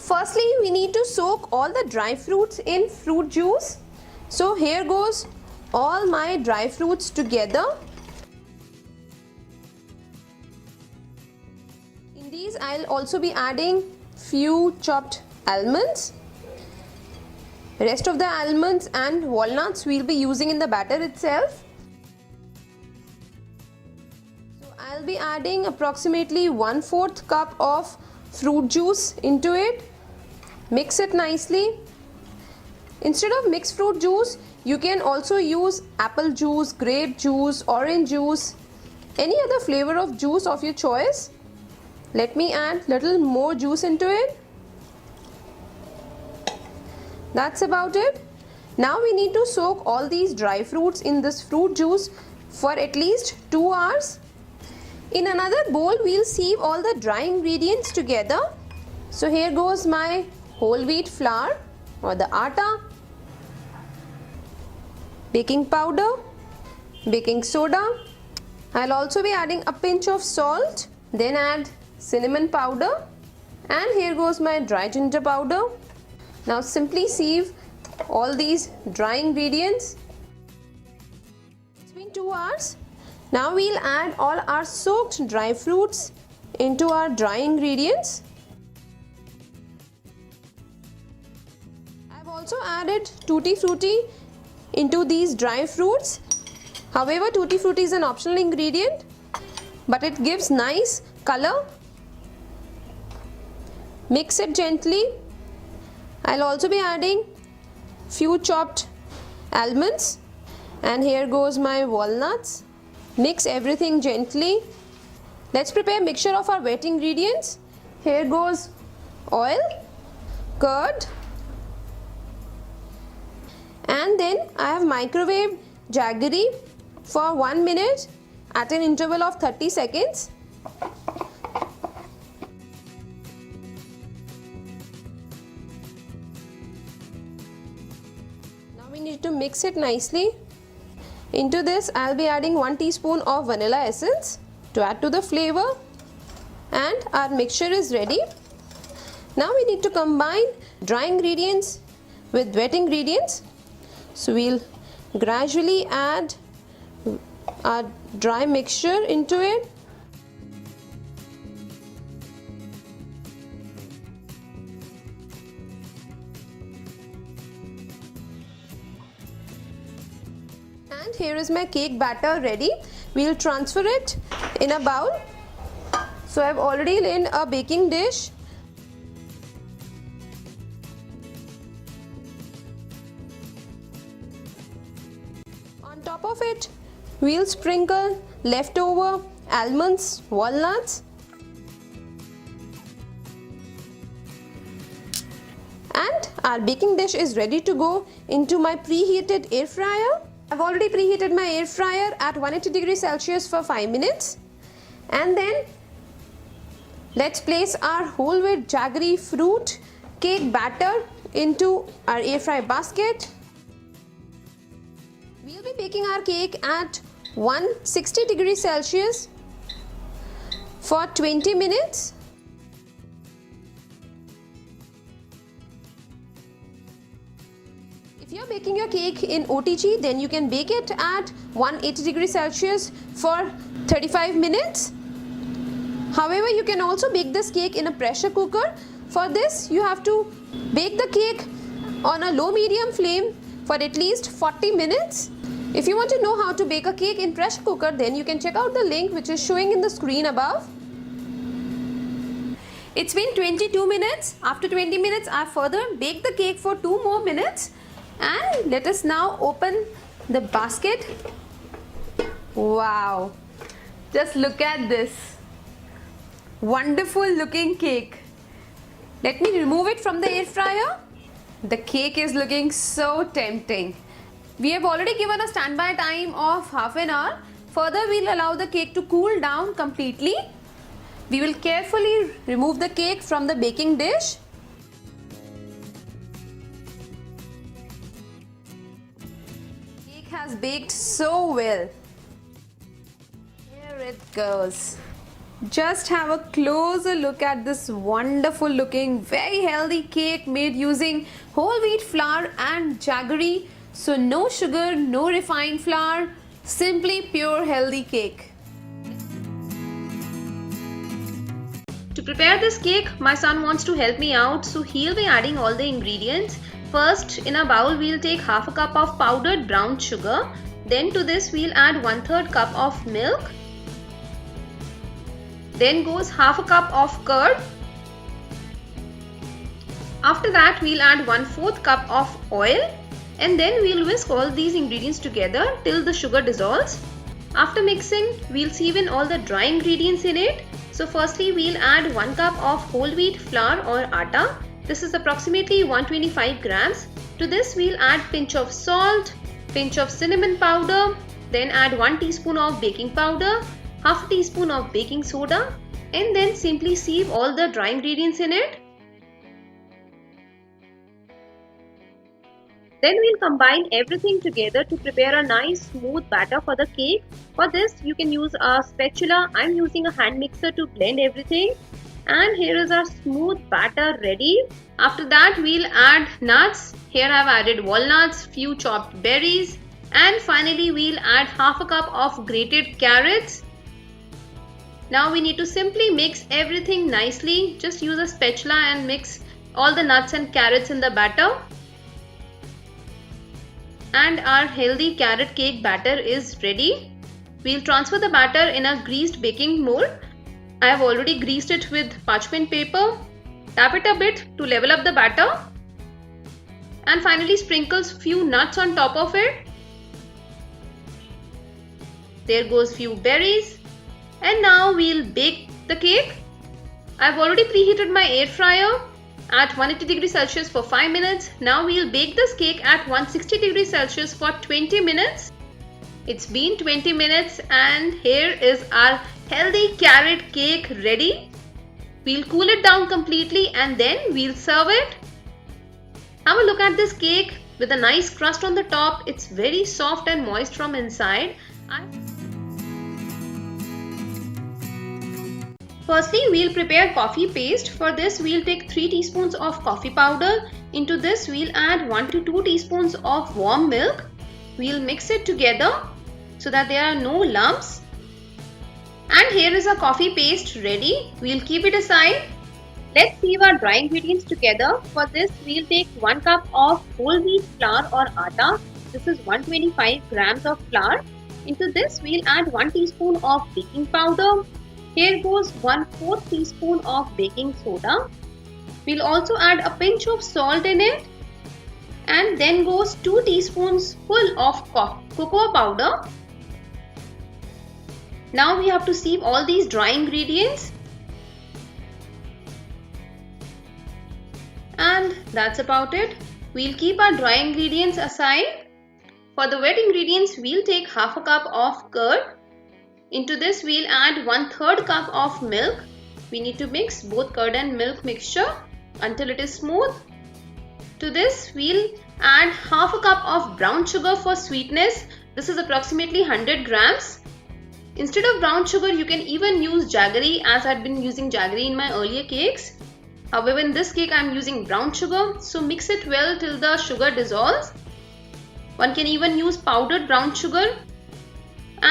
Firstly, we need to soak all the dry fruits in fruit juice. So here goes all my dry fruits together. In these I'll also be adding few chopped almonds. Rest of the almonds and walnuts we'll be using in the batter itself. So I'll be adding approximately 1/4 cup of fruit juice into it. Mix it nicely. Instead of mixed fruit juice, you can also use apple juice, grape juice, orange juice, any other flavor of juice of your choice. Let me add little more juice into it. That's about it. Now we need to soak all these dry fruits in this fruit juice for at least 2 hours. In another bowl, we'll sieve all the dry ingredients together. So here goes my whole wheat flour or the atta, baking powder, baking soda. I'll also be adding a pinch of salt, then add cinnamon powder, and here goes my dry ginger powder. Now simply sieve all these dry ingredients. It's been 2 hours. Now we'll add all our soaked dry fruits into our dry ingredients. I've also added tutti frutti into these dry fruits. However, tutti frutti is an optional ingredient, but it gives nice color. Mix it gently. I'll also be adding few chopped almonds, and here goes my walnuts. Mix everything gently. Let's prepare a mixture of our wet ingredients. Here goes oil, curd, and then I have microwaved jaggery for 1 minute at an interval of 30 seconds. Now we need to mix it nicely. Into this I'll be adding 1 teaspoon of vanilla essence to add to the flavor, and our mixture is ready. Now we need to combine dry ingredients with wet ingredients. So we'll gradually add our dry mixture into it. And here is my cake batter ready. We'll transfer it in a bowl. So I've already laid a baking dish. On top of it, we'll sprinkle leftover almonds, walnuts, and our baking dish is ready to go into my preheated air fryer. I've already preheated my air fryer at 180 degrees Celsius for 5 minutes. And then let's place our whole wheat jaggery fruit cake batter into our air fry basket. We'll be baking our cake at 160 degrees Celsius for 20 minutes. If you're baking your cake in OTG, then you can bake it at 180 degrees Celsius for 35 minutes. However, you can also bake this cake in a pressure cooker. For this, you have to bake the cake on a low-medium flame for at least 40 minutes. If you want to know how to bake a cake in pressure cooker, then you can check out the link which is showing in the screen above. It's been 22 minutes. After 20 minutes, I further baked the cake for 2 more minutes. And let us now open the basket. Wow! Just look at this wonderful looking cake. Let me remove it from the air fryer. The cake is looking so tempting. We have already given a standby time of half an hour. Further, we'll allow the cake to cool down completely. We will carefully remove the cake from the baking dish. Cake has baked so well. Here it goes. Just have a closer look at this wonderful looking, very healthy cake made using whole wheat flour and jaggery. So no sugar, no refined flour, simply pure healthy cake. To prepare this cake, my son wants to help me out, so he'll be adding all the ingredients. First, in a bowl we'll take half a cup of powdered brown sugar. Then to this we'll add 1/3 cup of milk. Then goes half a cup of curd. After that we'll add 1/4 cup of oil, and then we'll whisk all these ingredients together till the sugar dissolves. After mixing, we'll sieve in all the dry ingredients in it. So firstly we'll add 1 cup of whole wheat flour or atta. This is approximately 125 grams. To this we'll add pinch of salt, pinch of cinnamon powder, then add 1 teaspoon of baking powder, half a teaspoon of baking soda, and then simply sieve all the dry ingredients in it. Then we'll combine everything together to prepare a nice smooth batter for the cake. For this you can use a spatula. I'm using a hand mixer to blend everything. And here is our smooth batter ready. After that we'll add nuts. Here I've added walnuts, few chopped berries, and finally we'll add half a cup of grated carrots. Now we need to simply mix everything nicely. Just use a spatula and mix all the nuts and carrots in the batter. And our healthy carrot cake batter is ready. We'll transfer the batter in a greased baking mold. I have already greased it with parchment paper. Tap it a bit to level up the batter. And finally sprinkle few nuts on top of it. There goes few berries. And now we'll bake the cake. I've already preheated my air fryer at 180 degrees Celsius for 5 minutes. Now we'll bake this cake at 160 degrees Celsius for 20 minutes. It's been 20 minutes and here is our healthy carrot cake ready. We'll cool it down completely and then we'll serve it. Have a look at this cake with a nice crust on the top. It's very soft and moist from inside. Firstly, we'll prepare coffee paste. For this, we'll take 3 teaspoons of coffee powder. Into this, we'll add 1 to 2 teaspoons of warm milk. We'll mix it together so that there are no lumps. And here is our coffee paste ready. We'll keep it aside. Let's sieve our dry ingredients together. For this, we'll take 1 cup of whole wheat flour or atta. This is 125 grams of flour. Into this, we'll add 1 teaspoon of baking powder. Here goes 1/4 teaspoon of baking soda. We'll also add a pinch of salt in it. And then goes 2 teaspoons full of cocoa powder. Now we have to sieve all these dry ingredients. And that's about it. We'll keep our dry ingredients aside. For the wet ingredients, we'll take half a cup of curd. Into this we'll add 1/3 cup of milk. We need to mix both curd and milk mixture until it is smooth. To this we'll add half a cup of brown sugar for sweetness. This is approximately 100 grams. Instead of brown sugar you can even use jaggery, as I've been using jaggery in my earlier cakes. However, in this cake I'm using brown sugar, so mix it well till the sugar dissolves. One can even use powdered brown sugar.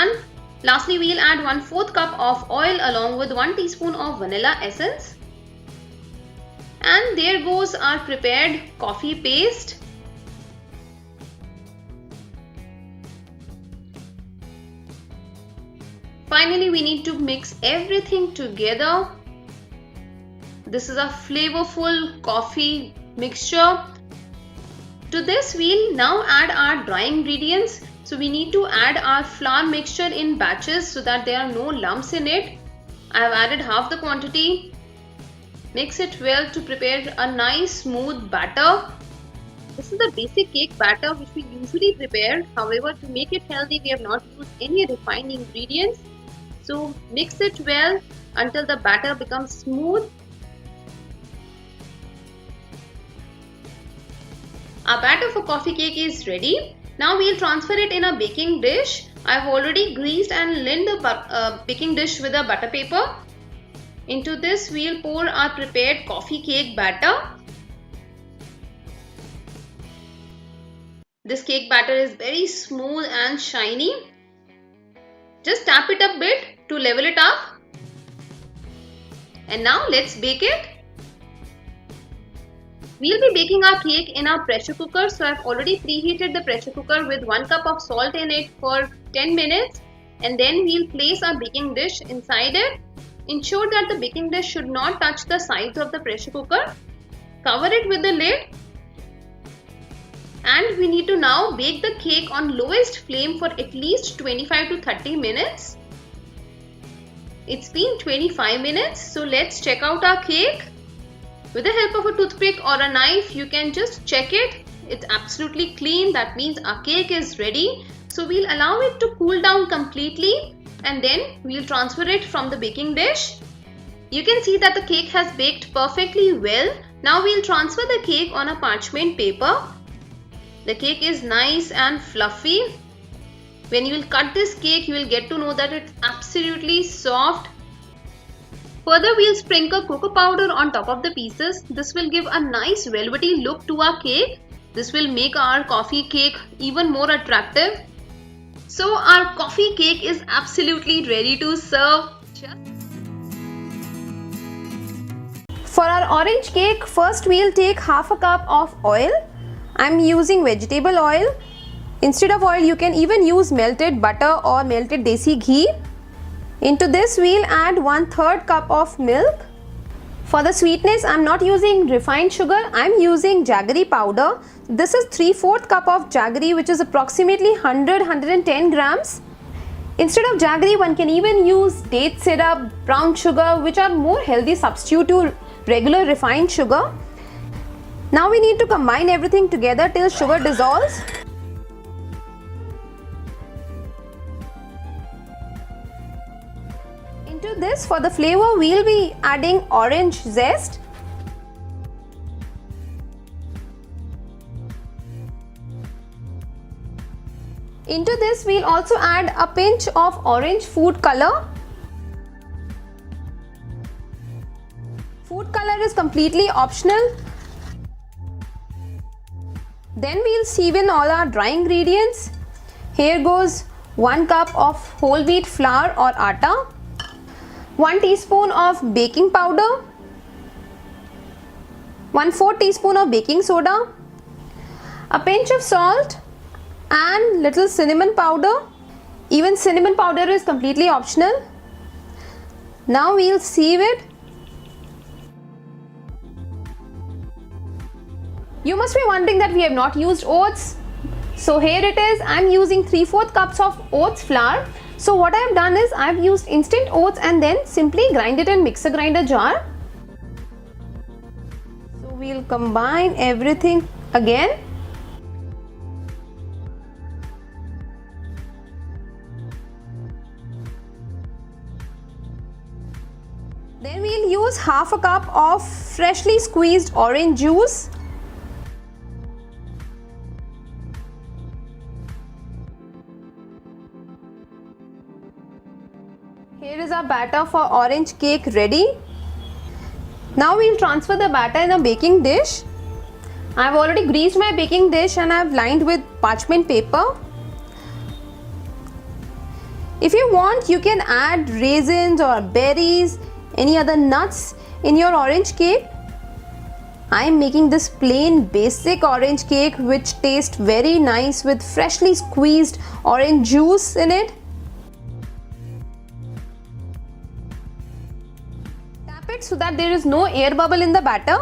And lastly, we'll add 1/4 cup of oil along with 1 teaspoon of vanilla essence. And there goes our prepared coffee paste. Finally, we need to mix everything together. This is a flavorful coffee mixture. To this, we'll now add our dry ingredients. So we need to add our flour mixture in batches so that there are no lumps in it. I have added half the quantity. Mix it well to prepare a nice smooth batter. This is the basic cake batter which we usually prepare. However, to make it healthy, we have not used any refined ingredients. So mix it well until the batter becomes smooth. Our batter for coffee cake is ready. Now we'll transfer it in a baking dish. I've already greased and lined the baking dish with a butter paper. Into this we'll pour our prepared coffee cake batter. This cake batter is very smooth and shiny. Just tap it a bit to level it up. And now let's bake it. We'll be baking our cake in our pressure cooker. So I've already preheated the pressure cooker with 1 cup of salt in it for 10 minutes. And then we'll place our baking dish inside it. Ensure that the baking dish should not touch the sides of the pressure cooker. Cover it with the lid. And we need to now bake the cake on lowest flame for at least 25 to 30 minutes. It's been 25 minutes, so let's check out our cake. With the help of a toothpick or a knife, you can just check it. It's absolutely clean, that means our cake is ready. So we'll allow it to cool down completely and then we'll transfer it from the baking dish. You can see that the cake has baked perfectly well. Now we'll transfer the cake on a parchment paper. The cake is nice and fluffy. When you will cut this cake, you will get to know that it's absolutely soft. Further, we'll sprinkle cocoa powder on top of the pieces. This will give a nice velvety look to our cake. This will make our coffee cake even more attractive. So our coffee cake is absolutely ready to serve. For our orange cake, first we'll take half a cup of oil. I'm using vegetable oil. Instead of oil, you can even use melted butter or melted desi ghee. Into this, we'll add 1/3 cup of milk. For the sweetness, I'm not using refined sugar. I'm using jaggery powder. This is 3/4 cup of jaggery, which is approximately 100-110 grams. Instead of jaggery, one can even use date syrup, brown sugar, which are more healthy substitute to regular refined sugar. Now we need to combine everything together till sugar dissolves. Into this, for the flavor, we'll be adding orange zest. Into this, we'll also add a pinch of orange food color. Food color is completely optional. Then we'll sieve in all our dry ingredients. Here goes 1 cup of whole wheat flour or atta, 1 teaspoon of baking powder, 1/4 teaspoon of baking soda, a pinch of salt and little cinnamon powder. Even cinnamon powder is completely optional. Now we'll sieve it. You must be wondering that we have not used oats. So here it is. I'm using 3/4 cups of oats flour. So what I have done is I've used instant oats and then simply grind it in mixer grinder jar. So we'll combine everything again. Then we'll use half a cup of freshly squeezed orange juice. Here is our batter for orange cake ready. Now we'll transfer the batter in a baking dish. I've already greased my baking dish and I've lined with parchment paper. If you want, you can add raisins or berries, any other nuts in your orange cake. I am making this plain basic orange cake which tastes very nice with freshly squeezed orange juice in it. Tap it so that there is no air bubble in the batter.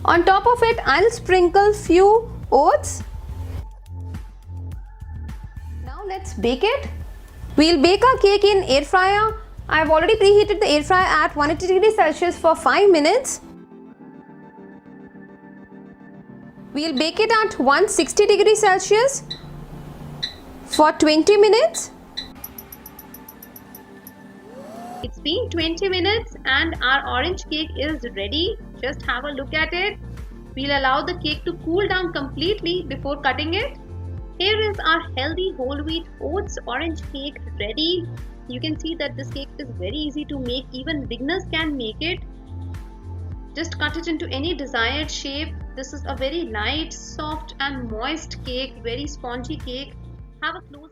On top of it, I'll sprinkle few oats. Now let's bake it. We'll bake our cake in air fryer. I've already preheated the air fryer at 180 degrees Celsius for 5 minutes. We'll bake it at 160 degrees Celsius for 20 minutes. It's been 20 minutes and our orange cake is ready. Just have a look at it. We'll allow the cake to cool down completely before cutting it. Here is our healthy whole wheat oats orange cake ready. You can see that this cake is very easy to make. Even beginners can make it. Just cut it into any desired shape. This is a very light, soft and moist cake, very spongy cake. Have a close